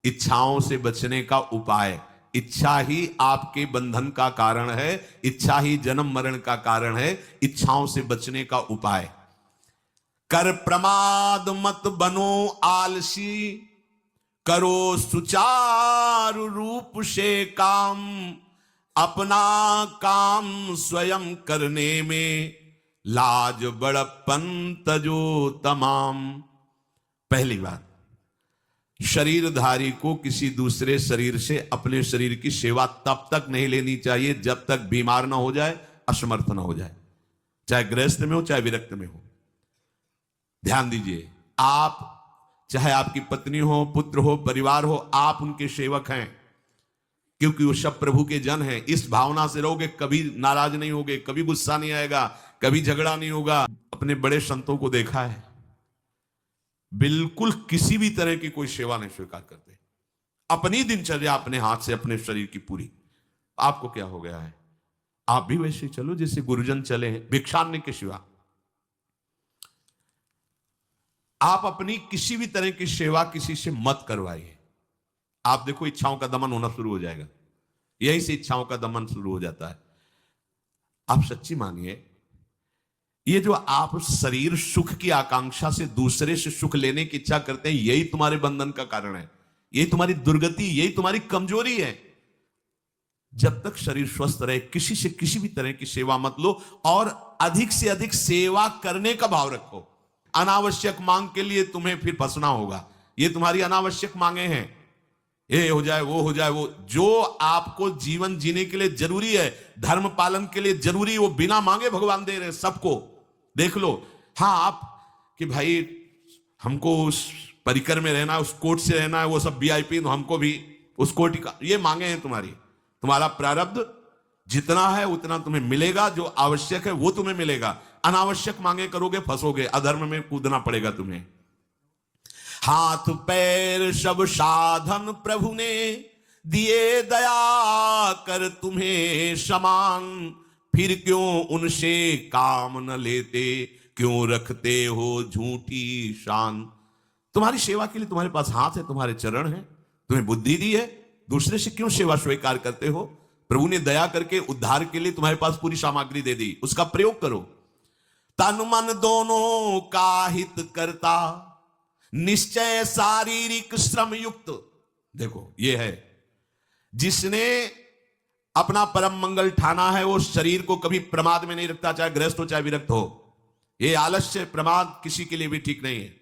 इच्छाओं से बचने का उपाय। इच्छा ही आपके बंधन का कारण है, इच्छा ही जन्म मरण का कारण है। इच्छाओं से बचने का उपाय, कर प्रमाद मत बनो आलसी, करो सुचारु रूप से काम, अपना काम स्वयं करने में लाज बड़प्पन तजो तमाम। पहली बात, शरीरधारी को किसी दूसरे शरीर से अपने शरीर की सेवा तब तक नहीं लेनी चाहिए जब तक बीमार ना हो जाए, असमर्थ ना हो जाए, चाहे गृहस्थ में हो चाहे विरक्त में हो। ध्यान दीजिए, आप चाहे आपकी पत्नी हो, पुत्र हो, परिवार हो, आप उनके सेवक हैं, क्योंकि वो सब प्रभु के जन हैं। इस भावना से रहोगे, कभी नाराज नहीं होगे, कभी गुस्सा नहीं आएगा, कभी झगड़ा नहीं होगा। अपने बड़े संतों को देखा है, बिल्कुल किसी भी तरह की कोई सेवा नहीं स्वीकार करते। अपनी दिनचर्या अपने हाथ से, अपने शरीर की पूरी। आपको क्या हो गया है? आप भी वैसे चलो जैसे गुरुजन चले हैं, भिक्षान्य के सिवा। आप अपनी किसी भी तरह की सेवा किसी से मत करवाइए। आप देखो, इच्छाओं का दमन होना शुरू हो जाएगा। यही से इच्छाओं का दमन शुरू हो जाता है। आप सच्ची मानिए, ये जो आप शरीर सुख की आकांक्षा से दूसरे से सुख लेने की इच्छा करते हैं, यही तुम्हारे बंधन का कारण है, यही तुम्हारी दुर्गति, यही तुम्हारी कमजोरी है। जब तक शरीर स्वस्थ रहे, किसी से किसी भी तरह की सेवा मत लो, और अधिक से अधिक सेवा करने का भाव रखो। अनावश्यक मांग के लिए तुम्हें फिर फंसना होगा। ये तुम्हारी अनावश्यक मांगे हैं, ये हो जाए, वो हो जाए, वो जो आपको जीवन जीने के लिए जरूरी है, धर्म पालन के लिए जरूरी, वो बिना मांगे भगवान दे रहे सबको। देख लो। हाँ, आप कि भाई हमको उस परिकर में रहना है, उस कोर्ट से रहना है, वो सब वीआईपी, तो हमको भी उस कोर्ट का, ये मांगे हैं तुम्हारी। तुम्हारा प्रारब्ध जितना है उतना तुम्हें मिलेगा, जो आवश्यक है वो तुम्हें मिलेगा। अनावश्यक मांगे करोगे, फंसोगे, अधर्म में कूदना पड़ेगा तुम्हें। हाथ पैर सब साधन प्रभु ने दिए, दया कर तुम्हें समान, फिर क्यों उनसे काम न लेते, क्यों रखते हो झूठी शान। तुम्हारी सेवा के लिए तुम्हारे पास हाथ है, तुम्हारे चरण है, तुम्हें बुद्धि दी है, दूसरे से क्यों सेवा स्वीकार करते हो? प्रभु ने दया करके उद्धार के लिए तुम्हारे पास पूरी सामग्री दे दी, उसका प्रयोग करो। तन मन दोनों का हित करता, निश्चय शारीरिक श्रम युक्त। देखो, ये है जिसने अपना परम मंगल ठाना है, वो शरीर को कभी प्रमाद में नहीं रखता, चाहे गृहस्थ हो चाहे विरक्त हो। ये आलस्य प्रमाद किसी के लिए भी ठीक नहीं है।